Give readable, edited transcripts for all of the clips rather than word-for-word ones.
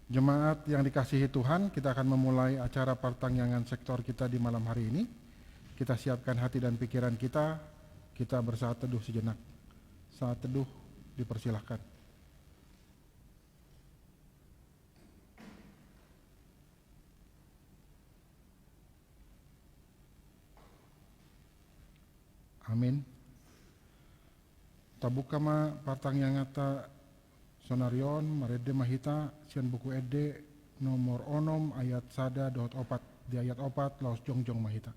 Jemaat yang dikasihi Tuhan, kita akan memulai acara pertangyangan sektor kita di malam hari ini. Kita siapkan hati dan pikiran kita bersaat teduh sejenak. Saat teduh dipersilahkan. Amin. Tabukama partangyangata sonarion marede mahita sian buku ede nomor onom ayat sada dot opat di ayat opat laos jongjong mahita.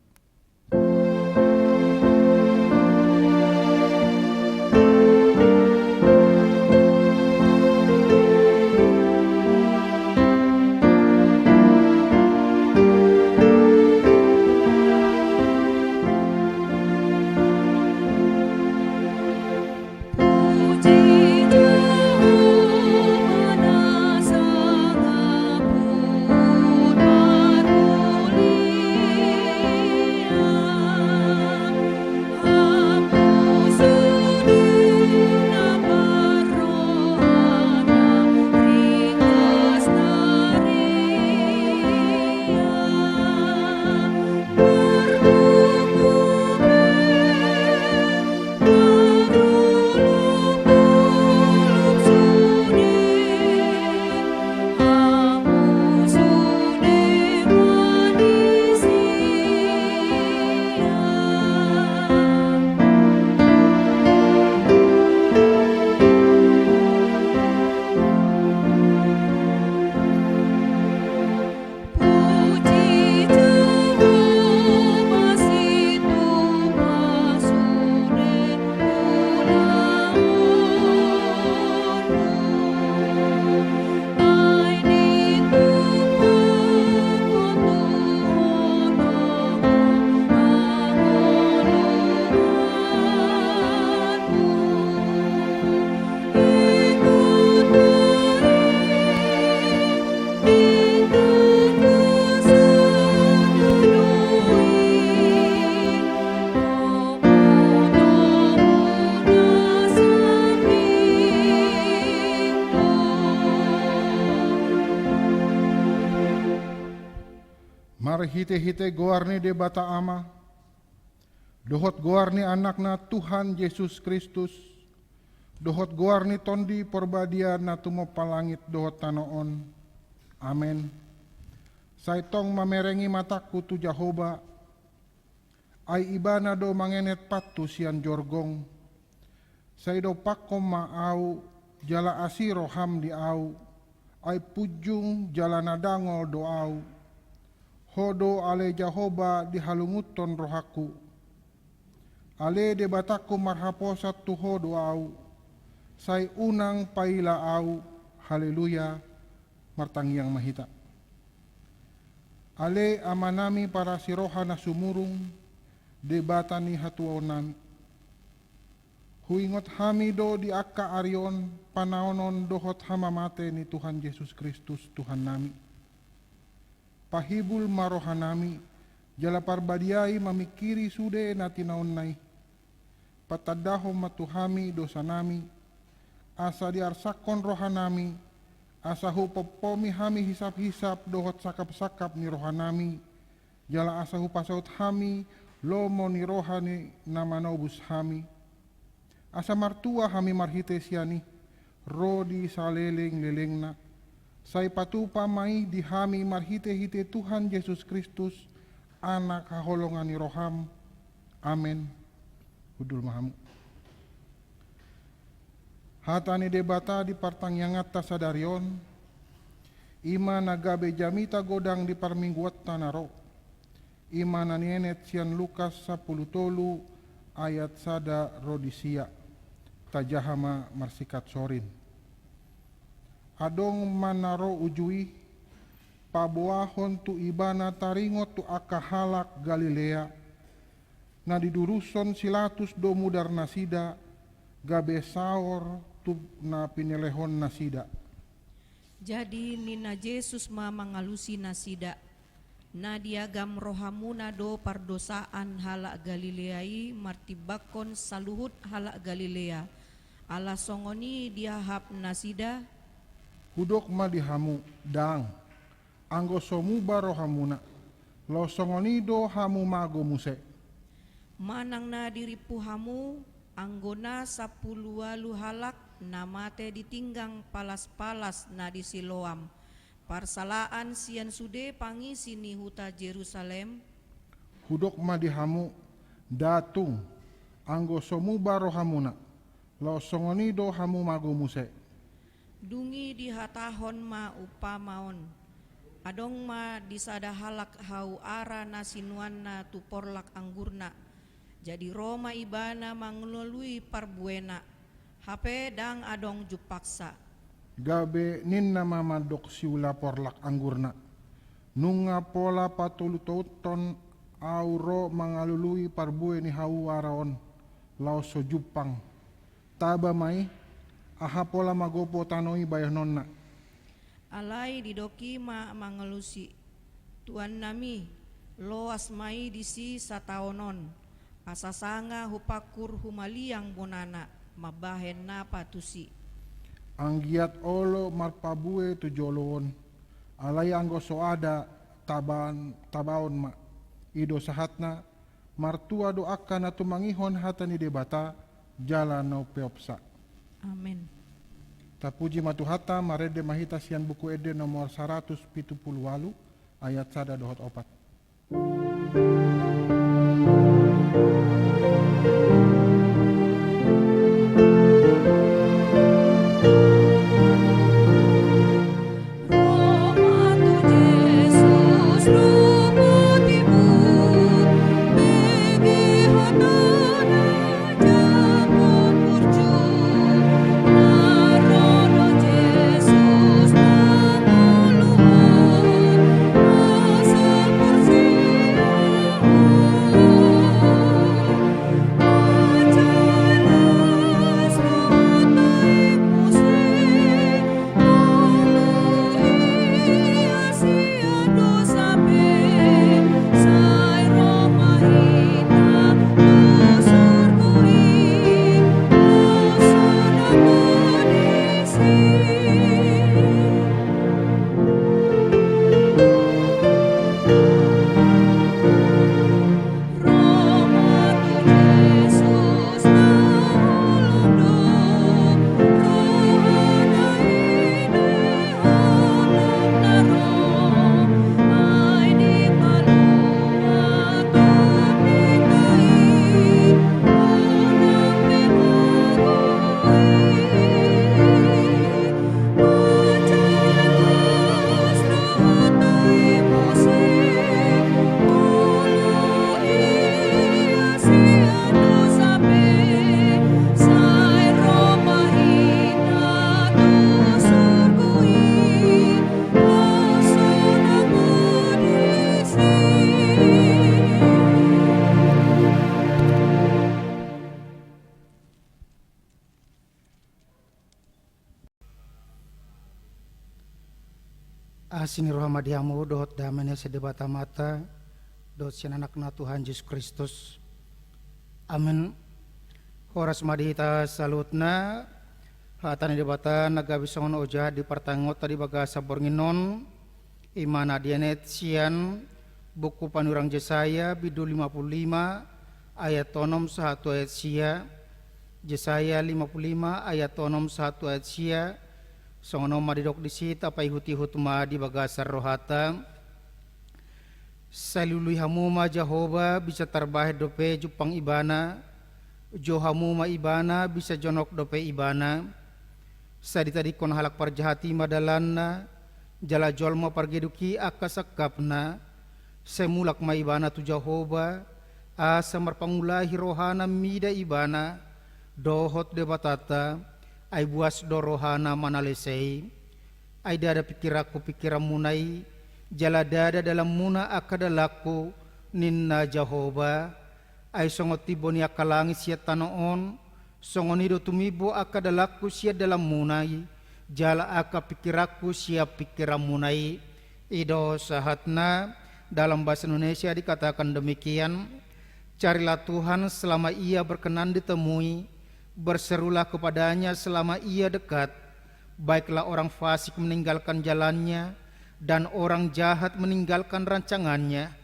Hite-hite goarni de bata ama, dohot goarni anakna Tuhan Yesus Kristus, dohot goarni tondi porbadia na tumo palangit dohot tanoon. Amen. Saitong mamerengi mataku tu Jahoba, ay ibana do mangenet patu sian jorgong, saido pakom maau, jala asiro ham di au, ay pujung jala nadangol doau, hodo ale Jahoba dihalunguton rohaku. Ale de bataku marhaposat tu hodo au. Sai unang paila au. Haleluya. Martangyang mahita. Ale amanami para siroha na sumurung. De batani hatuaw nami. Huingot hamido di akka arion. Panaonon dohot hamamate ni Tuhan Yesus Kristus Tuhan nami. Pahibul marohanami, jala parbadiai mamikiri sude na tinaon nai. Patadahom matuhami dosa nami, asa diarsakon rohanami, asa hupopomi hami hisap-hisap dohot sakap-sakap ni rohanami, jala asa hupasaut hami, lomo ni rohani namanobus hami. Asa martua hami marhite siani, rodi saleleng-lelengna, sai patupa mai dihami marhite-hite Tuhan Yesus Kristus, anak haholongan ni roham. Amen. Hudul mahamu. Hatani debata di partangyangat tasadarion, ima nagabe jamita godang di parmingguat tanaro, ima nanienet sian Lukas 10 tolu ayat sada rodisia, tajahama marsikat sorin. Adong manaro ujui, pabuahon tu ibana taringot tu akahalak Galilea, na diduruson silatus do mudar nasida, gabe saor tu na pinelehon nasida. Jadi nina Yesus ma mangalusi nasida, na diagam rohamuna do pardosaan halak Galileai martibakon saluhut halak Galilea, ala songoni diahap nasida, hudok madihamu dang anggo somuba rohamuna lo songonido hamu mago muse Manang na diripu hamu anggona 10 halak namate ditinggang palas-palas na di Siloam parsalaan sian sude pangi sini huta Jerusalem hudok madihamu datung anggo somuba rohamuna lo songonido hamu mago muse dungi di hatahon ma upamaon adong ma disada halak hau ara na sinuan na tuporlak anggurna jadi Roma ibana manglului parbuena hape dang adong jupaksa gabe ninna mamadok siula porlak anggurna nunga pola patuluton auro mangalului parbue ni hau araon lao so jupang taba mai aha pola magopo tanoi bayah nonna alai didoki ma mangelusi tuan nami loas mai disi sataonon asasanga hupakur humaliang bonana mabahen na patusi anggiat olo marpabue tujolon alai anggo so ada tabaon ma ido sahatna martua doakan atau mangihon hatani debata jalan no peopsa amin. Tapuji matuhata marede mahita sian buku ede nomor 178 ayat 1 dohot 4. Asini rohamadiamu dohot damene sedebata mata dohot sian anakna Tuhan Yesus Kristus. Amin. Horas madihita salutna hatani debata nagabi songon oja di partangot tadi bagasa bornginon imana dianet sian buku panurang Yesaya bidu 55 ayat tonom 1 ayat sia Yesaya 55 ayat tonom 1 ayat sia songono madidok disita pai huti-hutma di bagasar rohata salului hamuma Jehovah bisa terbahet dope jupang ibana jo hamuma ibana bisa jonok dope ibana sadi tadi kon halak parjahati madalanna jala jolma pargeduki akasakapna semulak ma ibana tu Jehovah asa marpangulahi rohana mida ibana dohot debatata ai buas dorohana manalesei ai dada pikiraku munai jala dada dalam muna akadalaku ninna Jehovah ai songoti boni akalangi sia tanoon songonido tumibo akadalaku sia dalam munai jala aka pikiraku sia munai ido sahatna dalam bahasa Indonesia dikatakan demikian carilah Tuhan selama ia berkenan ditemui berserulah kepadanya selama ia dekat, Baiklah orang fasik meninggalkan jalannya, dan orang jahat meninggalkan rancangannya.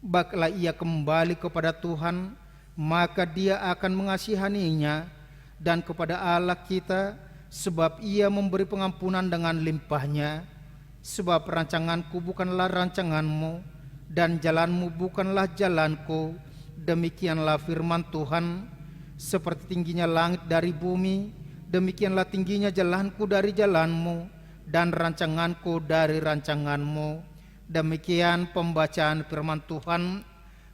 Baiklah ia kembali kepada Tuhan, maka Dia akan mengasihaninya, dan kepada Allah kita, sebab Ia memberi pengampunan dengan limpahnya. Sebab rancanganku bukanlah rancanganmu, dan jalanmu bukanlah jalanku. Demikianlah firman Tuhan. Seperti tingginya langit dari bumi, demikianlah tingginya jalanku dari jalanmu, dan rancanganku dari rancanganmu. Demikian pembacaan firman Tuhan.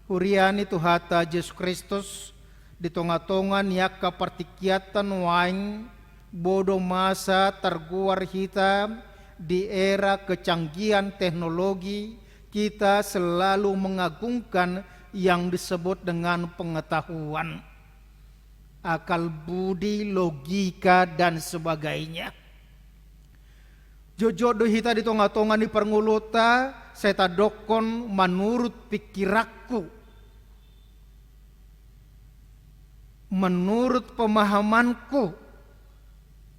Huriani Tuhata Yesus Kristus di tengah-tengah niaka pertikiatan waing bodo masa terguar hita di era kecanggihan teknologi. Kita selalu mengagungkan yang disebut dengan pengetahuan, akal budi, logika, dan sebagainya. Jojodo hita di tengah-tengah ni pernguluta, saya tadokon menurut pikiranku, menurut pemahamanku,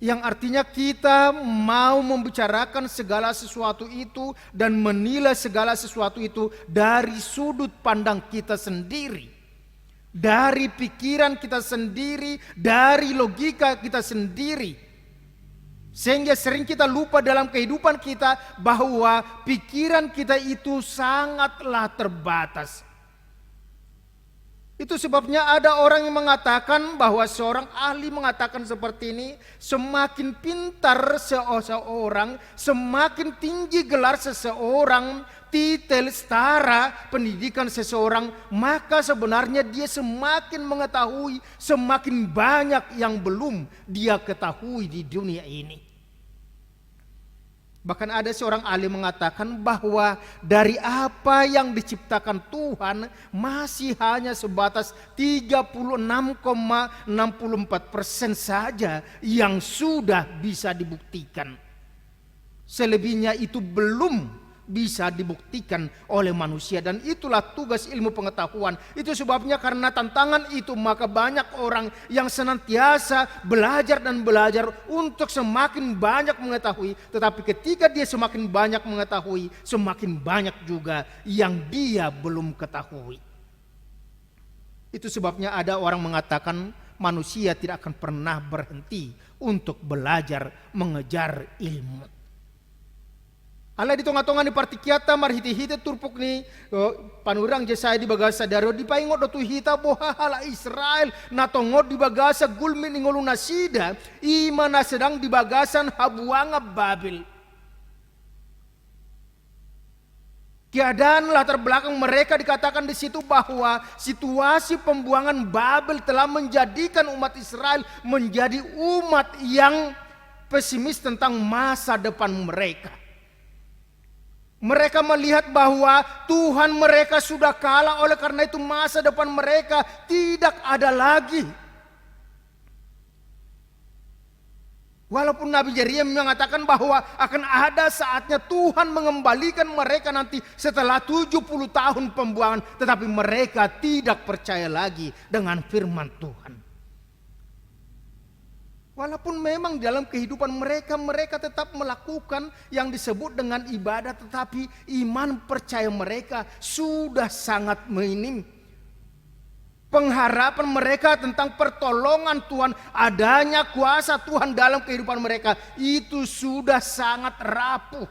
yang artinya kita mau membicarakan segala sesuatu itu dan menilai segala sesuatu itu dari sudut pandang kita sendiri, dari pikiran kita sendiri, dari logika kita sendiri. Sehingga sering kita lupa dalam kehidupan kita bahwa pikiran kita itu sangatlah terbatas. Itu sebabnya ada orang yang mengatakan bahwa seorang ahli mengatakan seperti ini, semakin pintar seseorang, semakin tinggi gelar seseorang, titel setara pendidikan seseorang, maka sebenarnya dia semakin mengetahui semakin banyak yang belum dia ketahui di dunia ini. Bahkan ada seorang ahli mengatakan bahwa dari apa yang diciptakan Tuhan masih hanya sebatas 36,64% saja yang sudah bisa dibuktikan. Selebihnya itu belum bisa dibuktikan oleh manusia, dan itulah tugas ilmu pengetahuan. Itu sebabnya karena tantangan itu maka banyak orang yang senantiasa belajar dan belajar untuk semakin banyak mengetahui, tetapi ketika dia semakin banyak mengetahui, semakin banyak juga yang dia belum ketahui. Itu sebabnya ada orang mengatakan manusia tidak akan pernah berhenti untuk belajar mengejar ilmu. Ala di tengah-tengah ni partikiata marhiti-hiti turpuk ni panurang jesaya di bagasa daro di paingot do tuhita boha hala Israel na tongod di bagasa gulmi ningolu nasida imana sedang di bagasan habuanga Babel. Keadaan latar belakang mereka dikatakan di situ bahwa situasi pembuangan Babel telah menjadikan umat Israel menjadi umat yang pesimis tentang masa depan mereka. Mereka melihat bahwa Tuhan mereka sudah kalah, oleh karena itu masa depan mereka tidak ada lagi. Walaupun Nabi Yeremia mengatakan bahwa akan ada saatnya Tuhan mengembalikan mereka nanti setelah 70 tahun pembuangan, tetapi mereka tidak percaya lagi dengan firman Tuhan. Walaupun memang dalam kehidupan mereka tetap melakukan yang disebut dengan ibadah, tetapi iman percaya mereka sudah sangat minim. Pengharapan mereka tentang pertolongan Tuhan, adanya kuasa Tuhan dalam kehidupan mereka itu sudah sangat rapuh.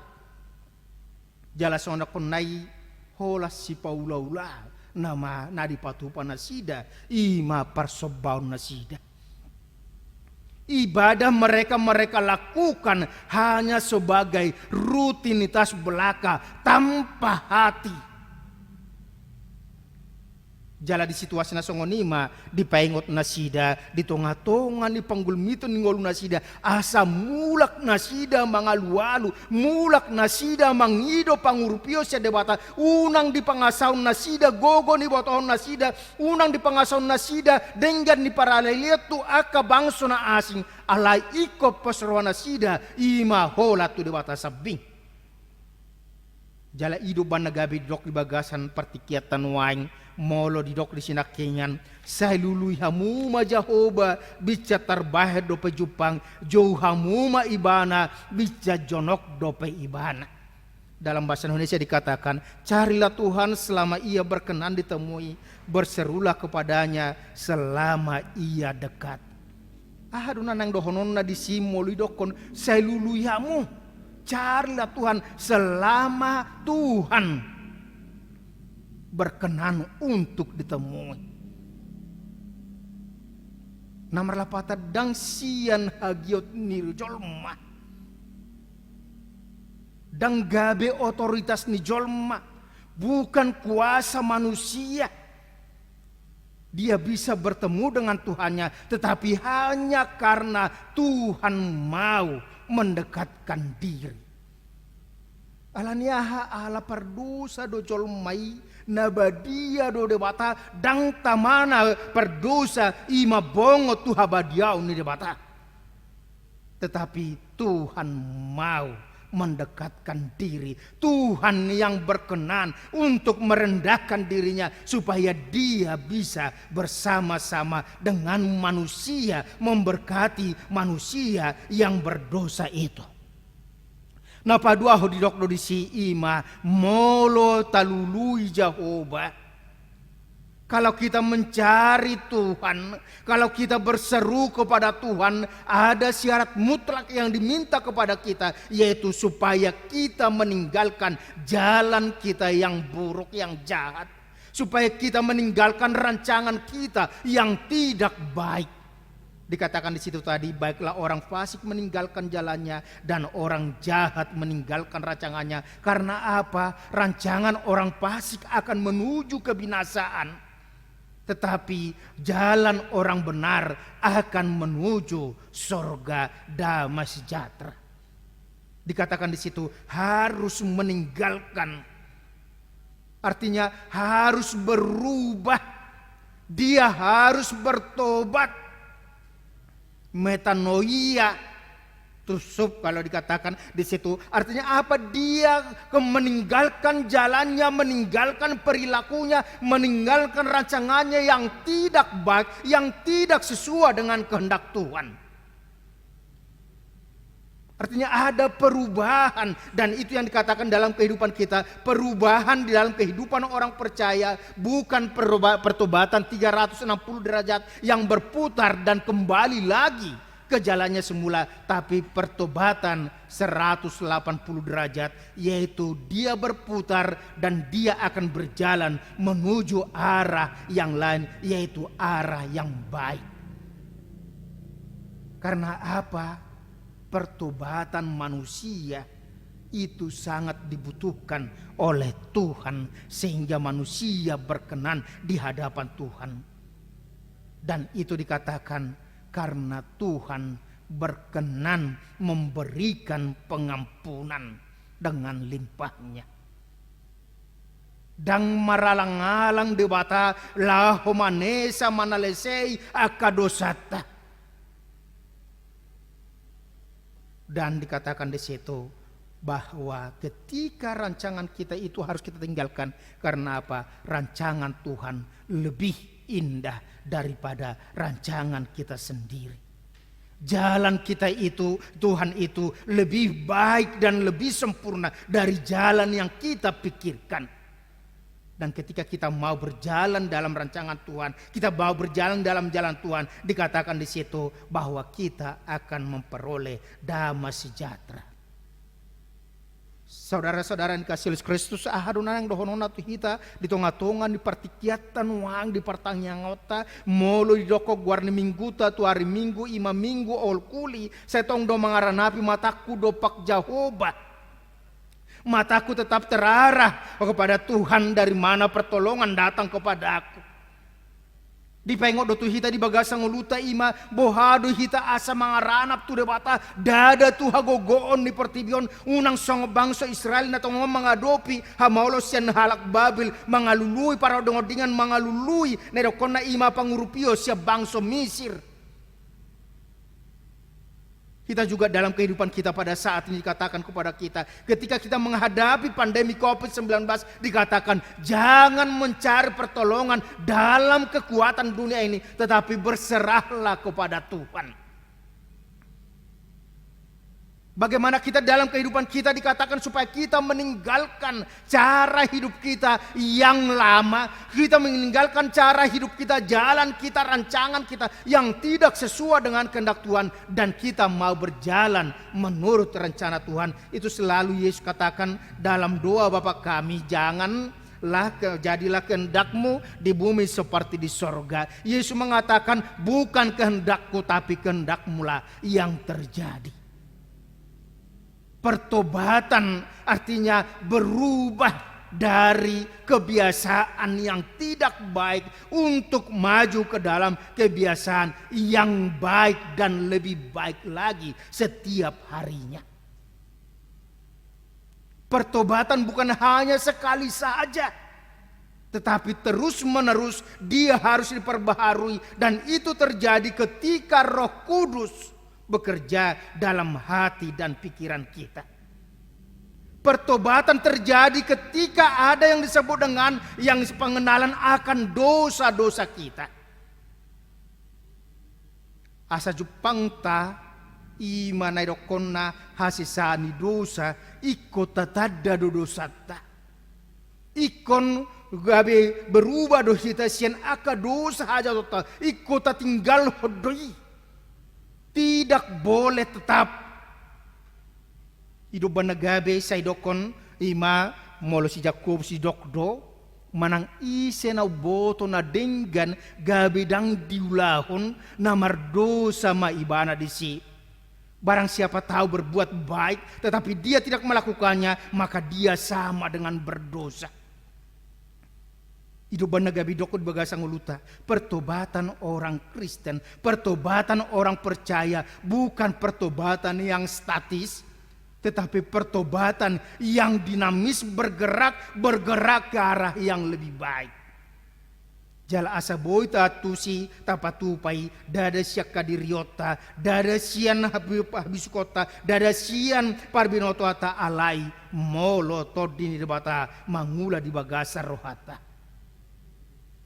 Jala sonda konai hola si paulaula nama nadi patupa nasida ima parsobaun nasida. Ibadah mereka lakukan hanya sebagai rutinitas belaka tanpa hati. Jala di situasi nasongonima di paingot nasida di tonga-tonga ni panggulmito ni ngolu nasida asa mulak nasida mangalu-alu mulak nasida mangido pangurupio sa debata unang di pangasaun nasida gogo ni botohon nasida unang di pangasaun nasida denggan ni paraleletu aka bangso na asing alai iko pasroa nasida ima hola tu debata sabing. Jala ido ban nagabi dok di bagasan partikiatan waing molo didok di sinakingan sai lului hamuma Jehovah bica terbahe dope jupang jauh hamuma ibana bica jonok dope ibana. Dalam bahasa Indonesia dikatakan, carilah Tuhan selama ia berkenan ditemui, berserulah kepadanya selama ia dekat. Ahaduna nang dohononna di simoli dokon sai luluyamu. Carilah Tuhan selama Tuhan berkenan untuk ditemui. Namar lapata dang sian hagiot niru jolma. Dan gabe otoritas ni jolma, bukan kuasa manusia. Dia bisa bertemu dengan Tuhannya, tetapi hanya karena Tuhan mau mendekatkan diri. Alaniaha ala perdosa do jolmai nabadia do debata dang tamana perdosa ima bongo Tuha badiau ni debata. Tetapi Tuhan mau mendekatkan diri. Tuhan yang berkenan untuk merendahkan dirinya supaya dia bisa bersama-sama dengan manusia memberkati manusia yang berdosa itu. Na padua ho didokdo di si ima molo talului Jehovah. Kalau kita mencari Tuhan, kalau kita berseru kepada Tuhan, ada syarat mutlak yang diminta kepada kita, yaitu supaya kita meninggalkan jalan kita yang buruk, yang jahat. Supaya kita meninggalkan rancangan kita yang tidak baik. Dikatakan di situ tadi, baiklah orang fasik meninggalkan jalannya dan orang jahat meninggalkan rancangannya. Karena apa? Rancangan orang fasik akan menuju kebinasaan. Tetapi jalan orang benar akan menuju surga damai sejahtera. Dikatakan di situ harus meninggalkan. Artinya harus berubah. Dia harus bertobat. Metanoia. Tusuk kalau dikatakan di situ artinya apa? Dia meninggalkan jalannya, meninggalkan perilakunya, meninggalkan rancangannya yang tidak baik, yang tidak sesuai dengan kehendak Tuhan. Artinya ada perubahan, dan itu yang dikatakan dalam kehidupan kita, perubahan di dalam kehidupan orang percaya, bukan pertobatan 360 derajat yang berputar dan kembali lagi ke jalannya semula, tapi pertobatan 180 derajat, yaitu dia berputar dan dia akan berjalan menuju arah yang lain, yaitu arah yang baik. Karena apa? Pertobatan manusia itu sangat dibutuhkan oleh Tuhan, sehingga manusia berkenan di hadapan Tuhan. Dan itu dikatakan karena Tuhan berkenan memberikan pengampunan dengan limpahnya. Dang maralang-alang debata lahomanesa manalesei akadosata. Dan dikatakan di situ bahwa ketika rancangan kita itu harus kita tinggalkan. Karena apa? Rancangan Tuhan lebih indah daripada rancangan kita sendiri. Jalan kita itu, Tuhan itu lebih baik dan lebih sempurna dari jalan yang kita pikirkan. Dan ketika kita mau berjalan dalam rancangan Tuhan, kita mau berjalan dalam jalan Tuhan, dikatakan di situ bahwa kita akan memperoleh damai sejahtera. Saudara-saudara yang dikasihi Kristus, ahaduna yang dohonona tu hita di tonga-tonga di partikiatan wang di partangnyangota molo di doko guarni mingguta tu hari minggu ima minggu ol kuli setong do mangaranapi mataku dopak Jehovah. Mataku tetap terarah kepada Tuhan, dari mana pertolongan datang kepada aku. Di pengok do tu hita di bagasang uluta ima bohado hita asa mangaranap tu debata dada tu hagogoon ni pertibion unang song bangsa Israel na tong mangadopi hamaulo sian halak Babil mangalului para dongodingan mangalului nedokon na ima pangurupio sia bangsa Misir. Kita juga dalam kehidupan kita pada saat ini dikatakan kepada kita, ketika kita menghadapi pandemi COVID-19, dikatakan jangan mencari pertolongan dalam kekuatan dunia ini, tetapi berserahlah kepada Tuhan. Bagaimana kita dalam kehidupan kita dikatakan supaya kita meninggalkan cara hidup kita yang lama, kita meninggalkan cara hidup kita, jalan kita, rancangan kita yang tidak sesuai dengan kehendak Tuhan, dan kita mau berjalan menurut rencana Tuhan. Itu selalu Yesus katakan dalam doa Bapa kami, jadilah kehendakmu di bumi seperti di sorga. Yesus mengatakan bukan kehendakku tapi kehendakmu lah yang terjadi. Pertobatan artinya berubah dari kebiasaan yang tidak baik untuk maju ke dalam kebiasaan yang baik dan lebih baik lagi setiap harinya. Pertobatan bukan hanya sekali saja, tetapi terus-menerus dia harus diperbaharui, dan itu terjadi ketika Roh Kudus bekerja dalam hati dan pikiran kita. Pertobatan terjadi ketika ada yang disebut dengan yang pengenalan akan dosa-dosa kita. Asa jupangta imana idokonna hasisani dosa ikota tadda dosata. Ikon gabe berubah dosa sian aka dosa aja tota ikota tinggal hodoi. Tidak boleh tetap hidup banagabe sa idokon ima molo si Jakob si dokdo manang ise na boto na denggan gabe dang diulahon na mardosa maibana disi. Barang siapa tahu berbuat baik tetapi dia tidak melakukannya, maka dia sama dengan berdosa. Hidup banagabi dokod bagasang uluta. Pertobatan orang Kristen, pertobatan orang percaya, bukan pertobatan yang statis, tetapi pertobatan yang dinamis, bergerak ke arah yang lebih baik. Jala asa boy tusi tapatupai dada siak kadiriota, dada sian habis kota, dada sian parbinoto ata alai molo todini debata mangula di bagasa rohata.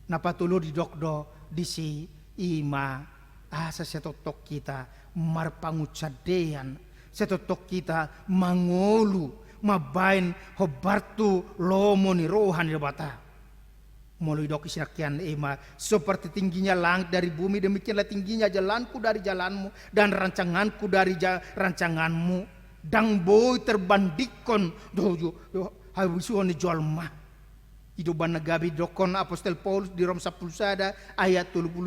Napatulo di dokdo di si ima asa setotok kita marpangucadean, setotok kita mangolu mabain hobartu lomo ni rohan di bata. Molo dok isinakian ima seperti tingginya langit dari bumi, demikianlah tingginya jalanku dari jalanmu dan rancanganku dari rancanganmu. Dang boy terbandikon dojo habisuan jolma. Hidupan nagabi dokon Apostol Paulus di Rom 10 ayat 30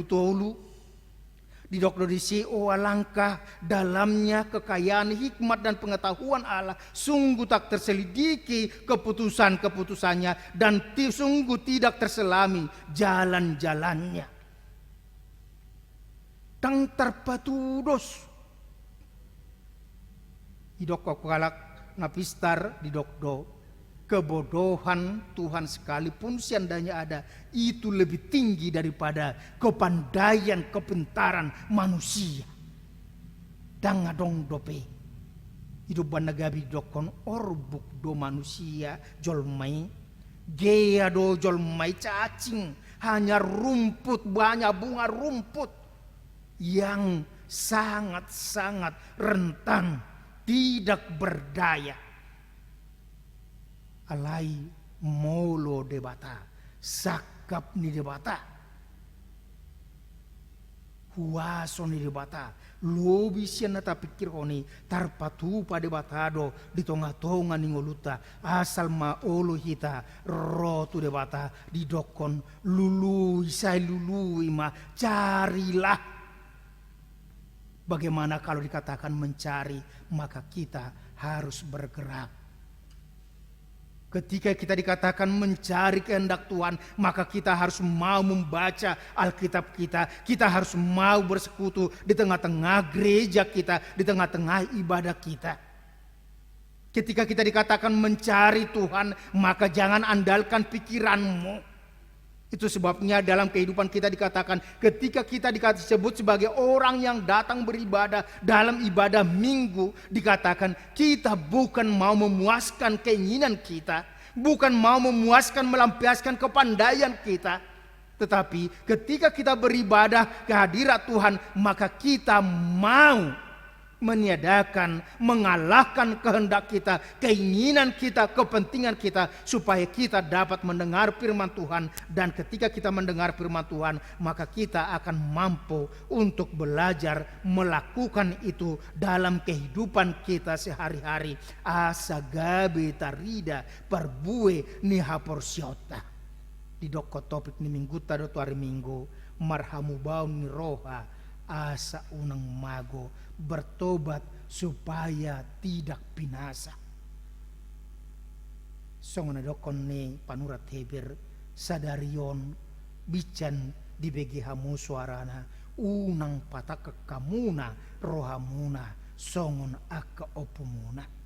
di dokter disi alangkah dalamnya kekayaan hikmat dan pengetahuan Allah, sungguh tak terselidiki keputusannya dan sungguh tidak terselami jalan-jalannya. Tang terpatudos idok kalak napistar di dokdo. Kebodohan Tuhan sekalipun seandainya ada, itu lebih tinggi daripada kepandaian kepintaran manusia. Dangadong dope hidup banagabi dokon orbuk do manusia jolmai gea do jolmai cacing, hanya rumput, banyak bunga rumput yang sangat-sangat rentan, tidak berdaya. Alai molo debata, sakap ni debata, huaso ni debata, lobi siya na tapikir ko ni tarpatu pa debatado di tonga-tonga ni ngoluta, asal maolo hita rotu debata di dokon lului say lului ma carilah. Bagaimana kalau dikatakan mencari, maka kita harus bergerak. Ketika kita dikatakan mencari kehendak Tuhan, maka kita harus mau membaca Alkitab kita harus mau bersekutu di tengah-tengah gereja kita, di tengah-tengah ibadah kita. Ketika kita dikatakan mencari Tuhan, maka jangan andalkan pikiranmu. Itu sebabnya dalam kehidupan kita dikatakan, ketika kita disebut sebagai orang yang datang beribadah dalam ibadah minggu, dikatakan kita bukan mau memuaskan keinginan kita, bukan mau memuaskan melampiaskan kepandaian kita, tetapi ketika kita beribadah ke hadirat Tuhan, maka kita mau meniadakan, mengalahkan kehendak kita, keinginan kita, kepentingan kita, supaya kita dapat mendengar firman Tuhan. Dan ketika kita mendengar firman Tuhan, maka kita akan mampu untuk belajar melakukan itu dalam kehidupan kita sehari-hari. Asa gabe tarida perbue ni haporsiota. Di doko topik ni minggu tado tu hari minggu, marhamu bau ni roha asa unang mago, bertobat supaya tidak binasa. Songon dokon ne panurat Heber sadarion bican di begihamu suarana unang pataka kamuna rohamuna songon aka opumuna.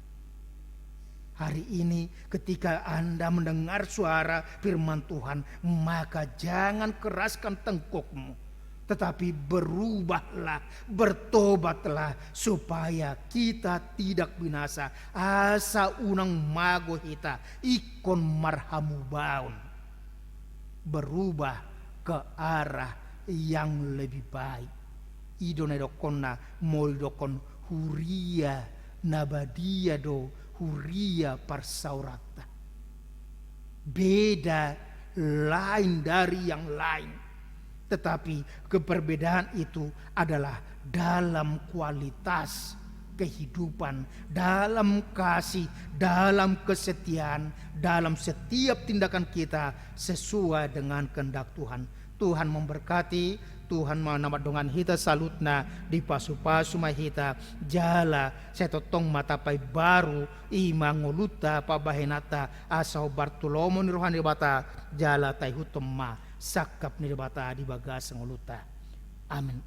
Hari ini ketika Anda mendengar suara firman Tuhan, maka jangan keraskan tengkukmu, tetapi berubahlah, bertobatlah supaya kita tidak binasa. Asa unang mago hita ikon marhamu baun, berubah ke arah yang lebih baik. Idone dokonna mol dokon huria nabadia do huria parsaurata. Beda, lain dari yang lain, tetapi keperbedaan itu adalah dalam kualitas kehidupan, dalam kasih, dalam kesetiaan, dalam setiap tindakan kita sesuai dengan kehendak Tuhan. Tuhan memberkati, Tuhan menambah dengan hita salutna di pasu-pasu mahita jala setotong matapai baru ima ngoluta pabahenata asau Bartolomo ni rohani bata jala taihutomma sakap ni bata di bagas ngoluta. Amin.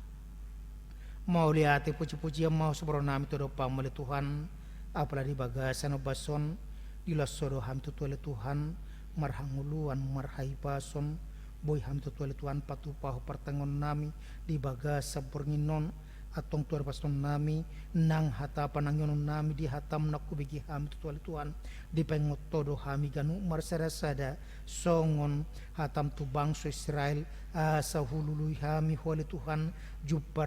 Mau lihat puji-puji mau sebronami todo pamole Tuhan apalagi bagasan obason dilasoro ham tutu oleh Tuhan marhanguluan marhai pason boy ham tutu oleh Tuhan patupaho pertengon nami di bagas sabornginon atong tuar paston nami nang hatapan nang yonon nami di hatam naku bigi ham tutu oleh Tuhan di pengotodo hami ganu marsada-sada songon hatam tu bangsa Israel asa hulului hami oleh Tuhan jumpa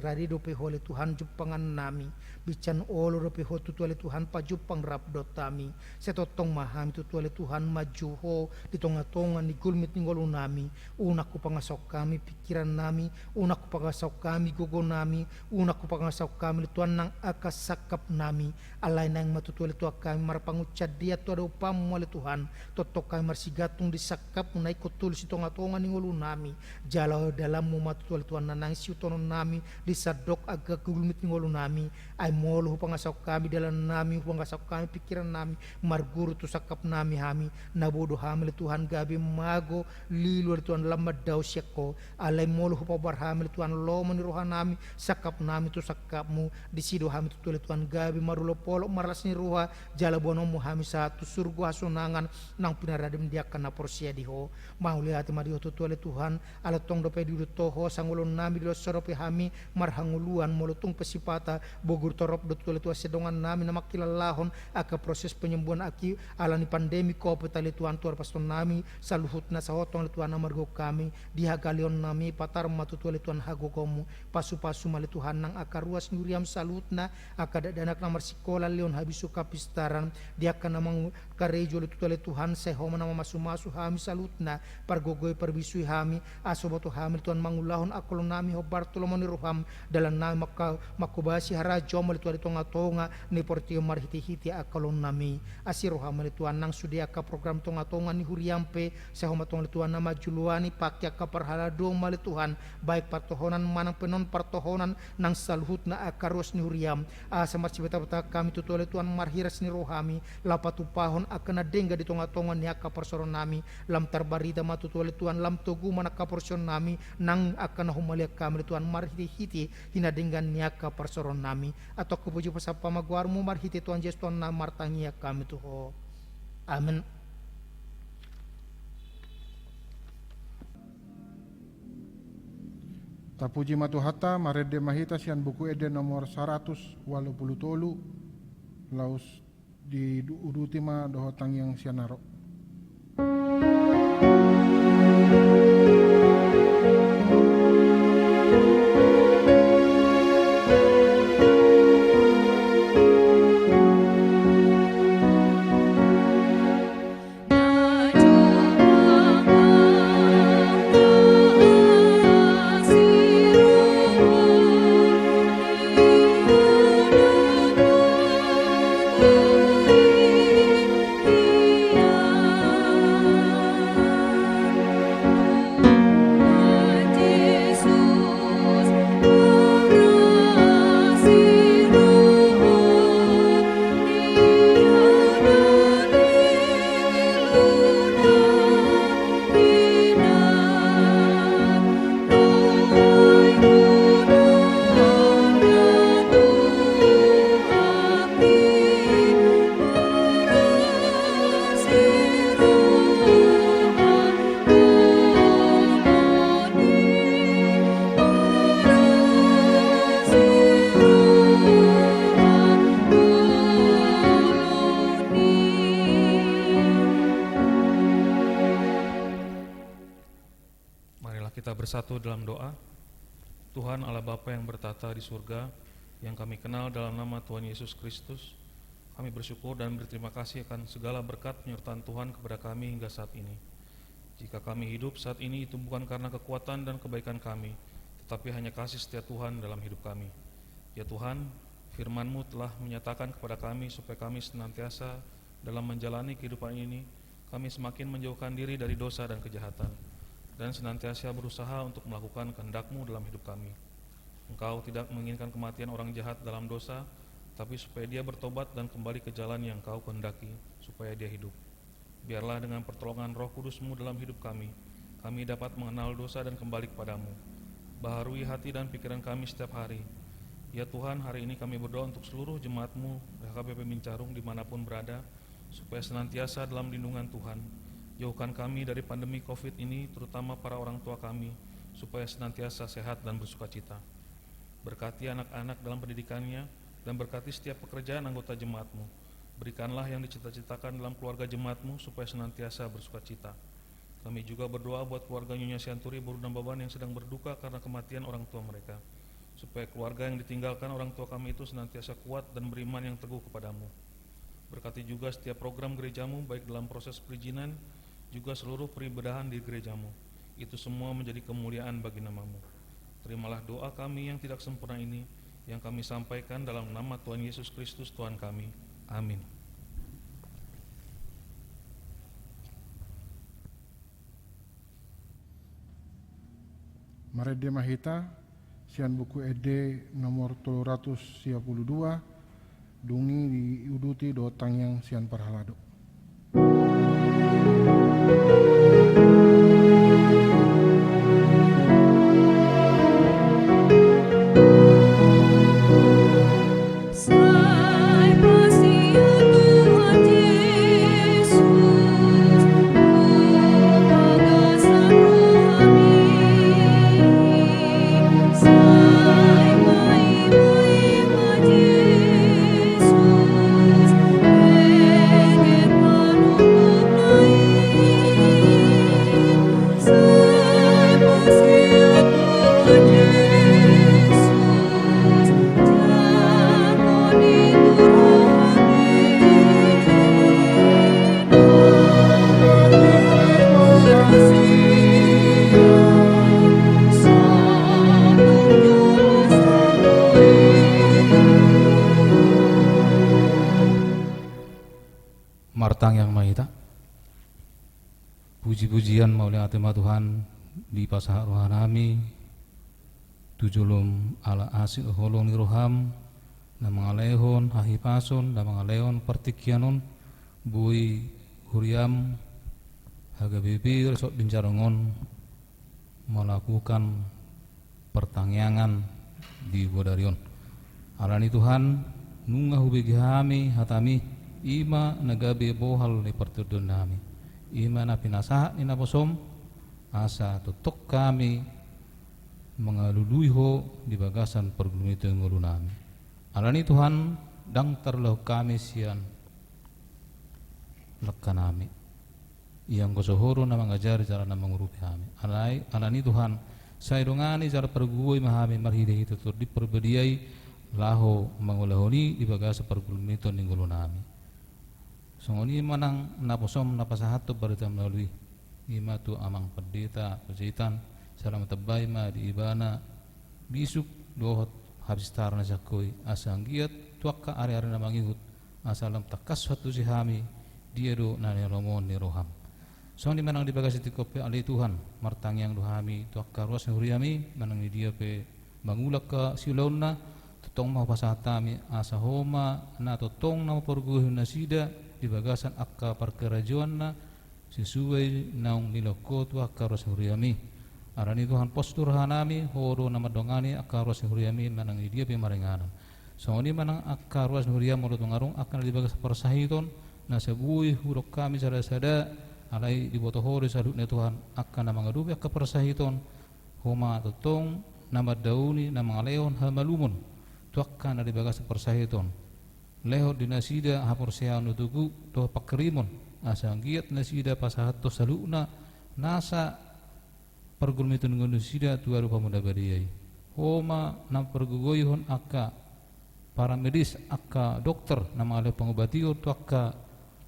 radi dope oleh Tuhan jumpangan nami bican olo dope ho tutu oleh Tuhan pajupang rabdot kami setotong maham tutu oleh Tuhan majuho di tonga-tonga ni gulmit ninggolu nami unaku pangasok kami pikiran nami unaku pangasok kami gogo nami unaku pangasok kami Tuhan nang akasakap nami alay nang matutu oleh Tuhan kami marpangucad dia tu ada upamu oleh Tuhan totok kami marsigatung disakap unai kotul si tonga-tonga ninggolu nami jalau dalam matutu oleh Tuhan nanang si utonon nami disadok agak gulmit ninggolu nami ay molo pangasok kami dalam nami pangasok kami pikiran nami marguru tu sakap nami hami nabodo hamil Tuhan gabi mago lilu Tuhan lamad daw syako alay molo pabar hamil Tuhan lo meniruhan nami sakap nami tu sakapmu disido hami tu Tuhan gabi marulo polo marlas ni ruha jala bonomu hami satu surga sunangan nang pinaradim dia kana porsia diho mau lihat mario tu Tuhan ala tong dope di toho sangulon nami di sorope hami marhanguluan molotung pesipata bogur torop dotu Tuhan sedongan nami namak kilalahon aka proses penyembuhan aki alani pandemi covid ali Tuhan tuar paston nami saluhutna sahotong ali Tuhan amargo kami dihagalion nami patar matutu ali Tuhan hagogomu pasu-pasu mali Tuhan nang aka ruas nyuriam salutna aka danak namar sikola leon habisu kapistaran dia akan namang karejo ali Tuhan sehoma nama masu-masu hami salutna pargogoi perbisui hami asoboto hami Tuhan mangulahon akolon nami ho Bartolomo ni roham dalam nama makubasi harajo mali Tuhan tonga-tonga ni portio marhiti-hiti akolon nami asiroha mali Tuhan nang sudia ka program tonga-tonga ni huriampe sehoma tonga Tuhan nama juluani pakya ka parhalado mali Tuhan baik partohonan manang penon partohonan nang saluhutna akaros ni huriam asamar sibeta-beta kami tutu oleh Tuhan marhiras ni rohami lapatu pahon akan adengga di tonga-tonga ni aka porsoron nami lam tarbarida matutu oleh Tuhan lam togu manaka porson nami nang akan humalia kami Tuhan marhiti-hiti hinadenggan ni aka porsoron nami atau kepuji pasapa maguarmu marhiti Tuhan Yesus Tuhan na martangia kami tuho. Amin. Tapuji matuhata marede mahita sian buku ede nomor 183 laus di udutima dohotang yang sianaro. Kita bersatu dalam doa. Tuhan Allah Bapa yang bertata di surga, yang kami kenal dalam nama Tuhan Yesus Kristus, kami bersyukur dan berterima kasih akan segala berkat penyertaan Tuhan kepada kami hingga saat ini. Jika kami hidup saat ini itu bukan karena kekuatan dan kebaikan kami, tetapi hanya kasih setia Tuhan dalam hidup kami. Ya Tuhan, firman-Mu telah menyatakan kepada kami supaya kami senantiasa dalam menjalani kehidupan ini, kami semakin menjauhkan diri dari dosa dan kejahatan, dan senantiasa berusaha untuk melakukan kehendak-Mu dalam hidup kami. Engkau tidak menginginkan kematian orang jahat dalam dosa, tapi supaya dia bertobat dan kembali ke jalan yang Kau kehendaki, supaya dia hidup. Biarlah dengan pertolongan Roh Kudus-Mu dalam hidup kami dapat mengenal dosa dan kembali kepadamu. Baharui hati dan pikiran kami setiap hari. Ya Tuhan, hari ini kami berdoa untuk seluruh jemaat-Mu HKBP Mincarung dimanapun berada, supaya senantiasa dalam lindungan Tuhan. Jauhkan kami dari pandemi COVID ini, terutama para orang tua kami, supaya senantiasa sehat dan bersukacita. Berkati anak-anak dalam pendidikannya, dan berkati setiap pekerjaan anggota jemaat-Mu. Berikanlah yang dicita-citakan dalam keluarga jemaat-Mu, supaya senantiasa bersukacita. Kami juga berdoa buat keluarga Nyonya Sianturi Boru dan Baban yang sedang berduka karena kematian orang tua mereka, supaya keluarga yang ditinggalkan orang tua kami itu senantiasa kuat dan beriman yang teguh kepadamu. Berkati juga setiap program gerejamu, baik dalam proses perizinan, juga seluruh peribadahan di gerejamu. Itu semua menjadi kemuliaan bagi nama-Mu. Terimalah doa kami yang tidak sempurna ini, yang kami sampaikan dalam nama Tuhan Yesus Kristus Tuhan kami. Amin. Marede mahita sian buku ede nomor 352 dungi diuduti dotang yang sian parhalado. Martang yang mahita, puji-pujian maulih atema Tuhan di pasah rohanami, tujulum ala asin holong ni roham, na mga lehon hahipason, na mga lehon partikianon, bui huriam, HKBP Resort Bincarongon melakukan pertangyangan di Godarion. Alani Tuhan, nunga hubigi hami hatami, ima nagabi bohal ni partudun nami, ima na pinasahat ni nabosom, asa tutok kami mengalului ho di bagasan pergulungan itu ngulunami. Alani Tuhan dang terlau kami sian lekanami yang kosohoro na mangajari cara na mengurupi kami. Alani Tuhan saya dongani cara pergui mahami marhide itu tur diperbediai laho mangulahoni di bagasa pergulungan itu ngulunami. Songoni manang naposom napasahato barita melalui ima tu amang pendeta pejitan salam tabay ma di ibana bisuk dohot habis tarna sakoi asang giat tuakka ari-ari na mangihut asalam takas satu si hami dia do nani romon ni roham. Songoni manang di bagasi tikope ali Tuhan martang yang dohami tuakka ruas huriami manang ni dia pe mangulak ka siulauna totong mau pasatami asa homa na totong na porguhun nasida di bagasan akka perkerajuan na sesuai naung niloko tu akaros huriami arani Tuhan postur hanami horo nama dongani akaros huriami manang dia pemaringanan songoni manang akaros huriam mulut mengarung akan dibagas persahiton na sebui huruk kami sada-sada alai di boto hori salutnya Tuhan akan nama ngadubi akka persahiton homa totong nama dauni nama ngaleon hamalumun tu akan dibagas persahiton lehot dinasida hapor seanu tugu to pakrimun asang giat nasida pasahat to saluna nasa pergulmitun ngunusida tuaru pamuda badiyai homa nam pergugoyhon akka para medis akka dokter nama ale pengobatiyo tu akka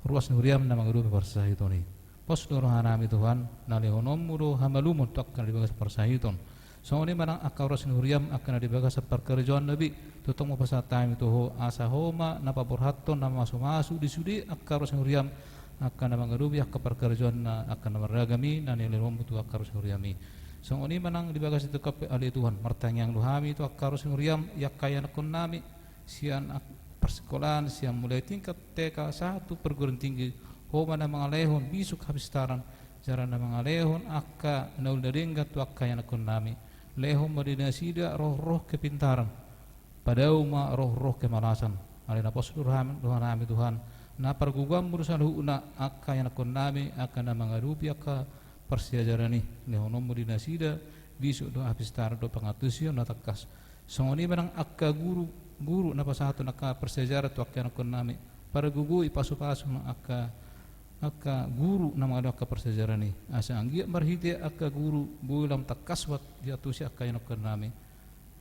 ruas nuriam nama ngadupi persahitoni pos dorohanami Tuhan nalehonom muro hamalumut tu akka dibagas persahiton songoni manang akka ruas nuriam akan dibagas perkerjaan nabi tutong mapasatami toho asa homa napaborhaton nama masu-masu disudi akka ruas nuriam akan nama ngarubi akka perkerjaan na akan nama ragami na nililom tu akka ruas nuriami songoni manang dibagas itu kape ali Tuhan martang yang luhami tu akka ruas nuriam yakaya nakon nami sian persekolahan sian mulai tingkat TK 1 perguruan tinggi homa nama ngalehon bisuk habis taran cara nama ngalehon akka naul daringgat tu akka yang nakon nami lehom madinasida roh-roh kepintaran padau ma roh-roh kemalasan alina postur Tuhan Tuhan na pergugam berusaha una akka yang nakon nami akan nama ngarupi akka persiajarani lehonom madinasida bisu do habis tar do pangatusio na takas songoni menang akka guru na pasatu nakka persiajar tu akka nakon nami pergugu ipasu-pasu na akka guru nama ada akka persiajarani asa anggia marhite akka guru bulam takaswat diatusi akka yang nakon nami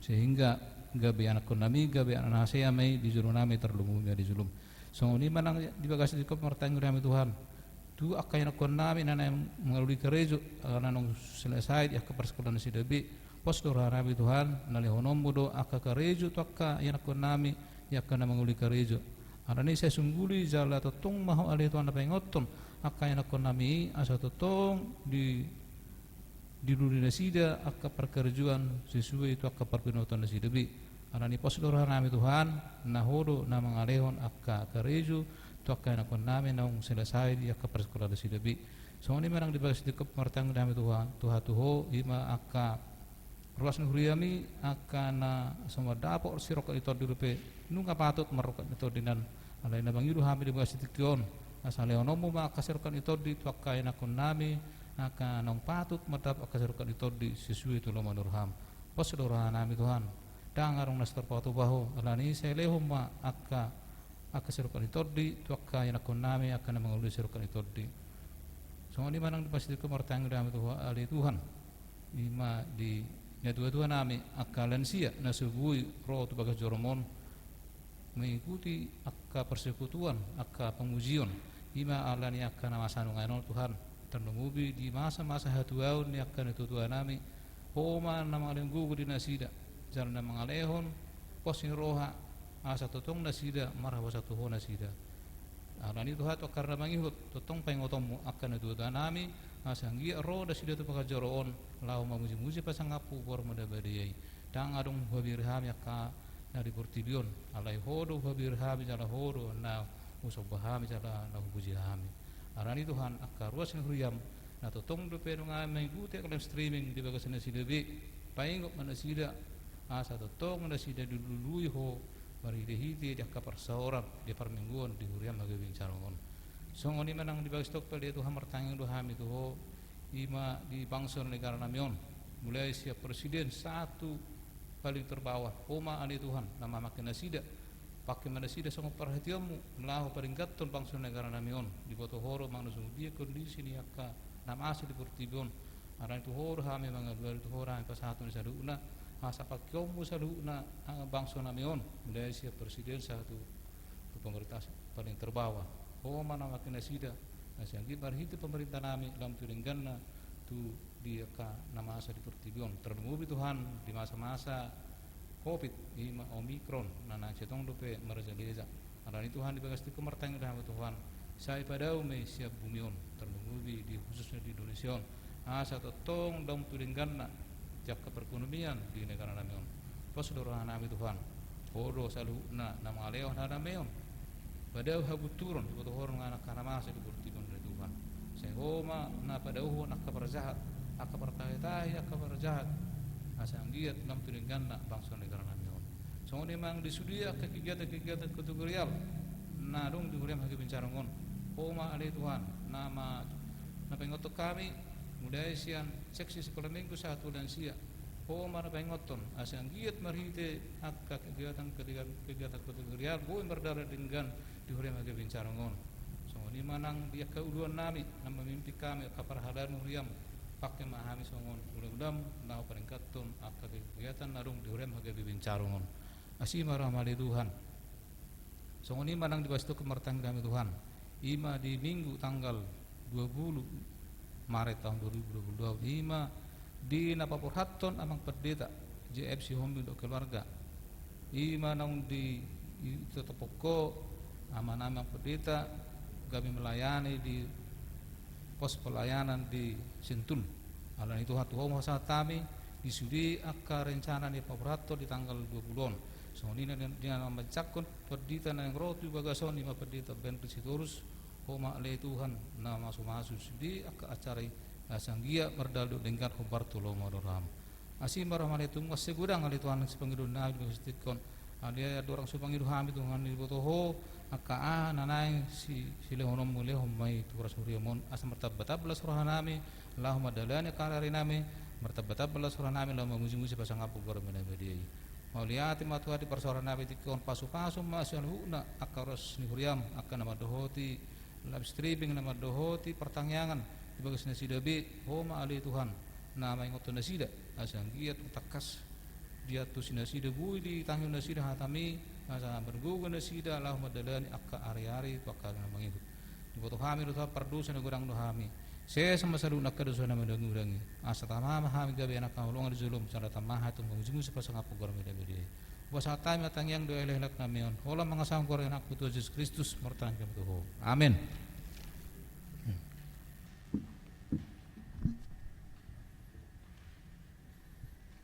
sehingga gabe anak konami gabe anak saya mai di julum nami terlumumnya di julum songoni manang di bagasi di kop martang nami Tuhan tu akka anak konami nana mengalui kerejo nanong selesai akka persekolahan sidabi pos dorahami Tuhan nalehonom bodo akka kerejo tu akka anak konami yakka na mengalui kerejo arani saya sungguli jala totong maho ale Tuhan apa ngoton akka anak konami asa totong di dunia sida akka perkerjuan sesuai itu akka perpinotan sida bi arani posdor nami Tuhan nahodo na mangalehon akka kareju tu akka nakon nami naung selesai di akka persekolahan sida bi songoni manang dibahas di martang nami Tuhan tuho ima akka ruas nuriami akka na sama dapo sirok itu dirupe nunga patut marokat itu dinan alai na bangiru hami dibahas tikion asaleonomu ma kasirkan itu di tu akka nakon nami akan nong patut madap akasarukan ditodi sesuai itu lo manurham pos dorahan nami Tuhan dangarong nastar patu baho alani saya lehom ma akka akasarukan ditodi tu akka yang akon nami akan mengulur serukan ditodi songoni manang dipasti ke martang nami Tuhan ali Tuhan ima di nya dua nami akka lansia nasubui roh tu bagas joromon mengikuti akka persekutuan akka pengujian ima alani akka nama sanu ngainol Tuhan terlumubi di masa-masa hatuaun ni akan itu Tuhan nami homa nama lenggu di nasida jalan nama ngalehon posin roha asa totong nasida marah satu ho nasida alani Tuhan to karena mangihut totong pengotomu akan itu Tuhan nami asanggi roh nasida tu pakai joroon lau mamuji-muji pasang ngapu bor madabadiyai dang adung habirham yakka dari portibion alai hodo habirham jala hodo na usabaham jala na hubujihami arani Tuhan akka ruas nuriam na totong do pero nga may gute ka streaming di bagas na sida bi paingok man sida asa totong na sida dululuy ho marihiti di akka persaoran di parmingguan di huriam magawing carongon songoni manang di bagas tok pala Tuhan martanging do hami to ho ima di bangsa negara namion mulai siap presiden satu paling terbawah, Oma Ali Tuhan, nama makin nasida, pakai manasida sama perhatianmu, melahu peringkatan bangsa negara namion, di boto horo manusung dia kondisi ni akka nama asli di pertibon, arah itu horo hame mangaduar itu horo hame pasatu ni saduna, masa pakiomu saduna bangsa namion, mulai siap presiden satu pemerintah paling terbawah, Oma nama makin nasida, nasianggi barhiti pemerintah nami dalam turingganna tu dia ka nama asa di pertibon terdengubi Tuhan di masa-masa Covid ima Omikron nana cetong dope merajaleza arani Tuhan di bagas ti kemertang dah Tuhan sai padau me siap bumion terdengubi di khususnya di Indonesia asa totong dom tudingganna jak perekonomian di negara namion pasudara nami Tuhan hodo saluna nama aleo nana meon padau habuturun di boto horong anak kana masa di pertibon dari Tuhan sehoma na padau nak kabar jahat akabar tahi akabar jahat asang giat nam tuninganna bangsa negara namion so ni mang disudia kegiatan kategorial na dong di hurem hagi bencarangon Oma ali Tuhan nama pengoto kami mudai sian seksi sekolah minggu 1 dan sia Oma na pengoton asang giat marhite akka kegiatan kategorial boy berdara dengan di hurem hagi bencarangon so ni manang dia keuluan nami nama mimpi kami kapar hadan huriam pakai mahami songon udam nau peringkatun akka kegiatan narung diurem hage bibincarungon asima rahmali Tuhan songon ini manang dibastu kemertang kami Tuhan ima di minggu tanggal 20 Maret tahun 2022 ima di napapurhaton amang pendeta JFC Home untuk keluarga ima nang di tetepoko amang pendeta kami melayani di pos pelayanan di Sentul. Alan itu hatu homo satami disudi akka rencana ni paparato di tanggal 20-on. So ini dia membacakan perdita yang rotu bagason lima perdita ben Krisitorus homa le Tuhan na masu di akka acara sanggia merdaldo lengkar Bartolo Madoram. Asim rahman itu masegudang ali Tuhan sepangidun na bistikon. Dia orang supangidu hami Tuhan di botoho akka nanay si lehonom mule homai tu rasuriamon asam martabatabla surah nami Allahumma dalani karari nami martabatabla surah nami Allahumma muji-muji pasang apu gor menabadi mauliati matu hati persoalan nabi tikon pasu-pasu masyalhuna akka ras ni huriam akka nama dohoti live streaming nama dohoti pertangyangan di bagas nasidabi homa ali Tuhan nama ingoton nasida asang giat takas dia tu sinasida bui di tangi nasida hatami asa bergugu nasida Allahumma dalani akka ari-ari pakal mangikut di boto kami do pardusa na gurang do kami saya sama salu nak dosa na madangurangi asa tamama kami gabe anak kaulong di zulum cara tamaha tu mengujimu sepasang apa gor meda bede wasa tami atangyang do elelak namion hola mga sangkor anak putu Yesus Kristus mertang kami tuho amin.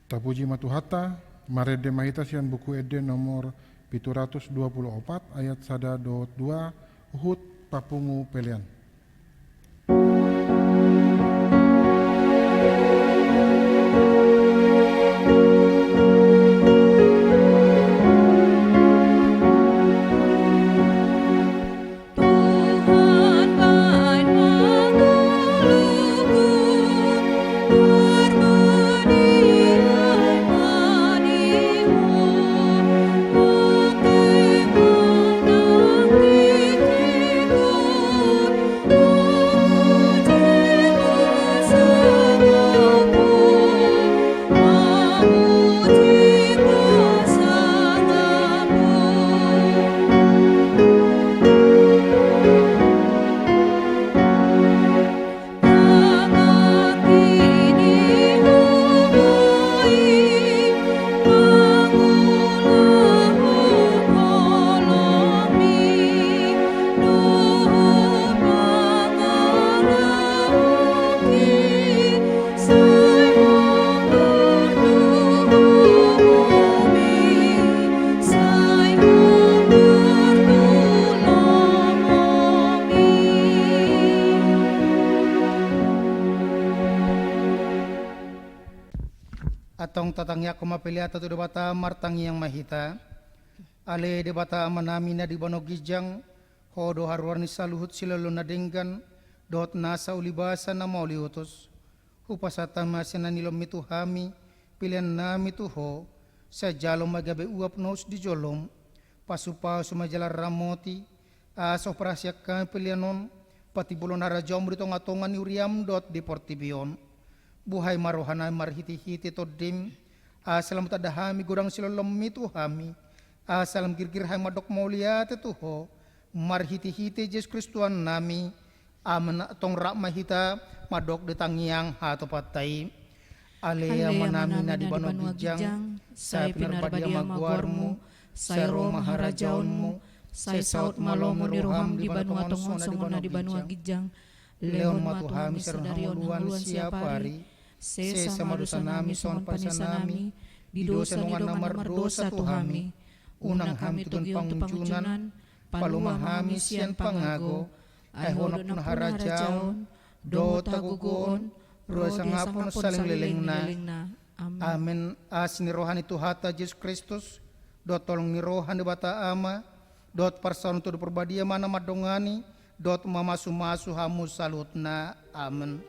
Tapuji matuhata, marede mahita sian buku ede nomor 724 ayat 1-2 Uhud Papungu Pelian. Atong tatangya kumapiliata tu debata martang yang mahita ale debata amanami na di banogijang hodo harwarni saluhut sila lunadenggan dot nasa ulibasa na mauliutos Hupasatama senanilom itu hami, pilihan nami tuho, sajalom magabe uap nos di jolom, pasupa sumajalar ramoti, aso prasyakan pilihanon, pati bulon arajom dito ngatongan uriam dot di portibion. Buhay marohana marhiti-hiti todim, asalam tadahami gurang silolom itu hami, asalam girgir hai madok mauliate tuho, marhiti-hiti Yesus Kristuan nami, aman tong rakma hita madok detangiang hato patay. Alea manamina di banu gijang, say pinarbadia maguarmu, say Roma harajaunmu, say saut malomo di roham di banu atongon songona di banu gijang, leon matuhami serudarion huluan siapari, se sama dosa nami son panisa nami, di dosa nungan namar dosa tuhami, unang hami tutun pangunjunan, paluma hami sian pangago, ay honop na harajaon, do tagugoon, ruas ang hapon saling leleng na. Amen. As ni rohani Tuhata Yesus Kristus, dot tolong ni rohani bata ama, dot parsaun tu perbadia mana madongani, dot mamasu-masu hamu salutna. Amen.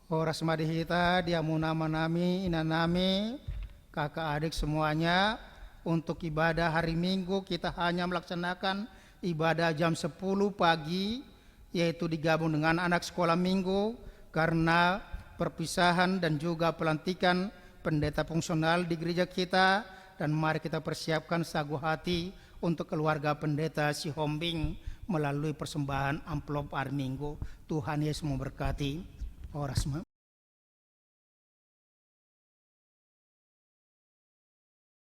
Horas madihita diamu nama nami, ina nami, kakak adik semuanya. Untuk ibadah hari Minggu kita hanya melaksanakan ibadah jam 10 pagi, yaitu digabung dengan anak sekolah minggu karena perpisahan dan juga pelantikan pendeta fungsional di gereja kita. Dan mari kita persiapkan sagu hati untuk keluarga pendeta si Hombing melalui persembahan amplop hari Minggu. Tuhan Yesus memberkati. Horas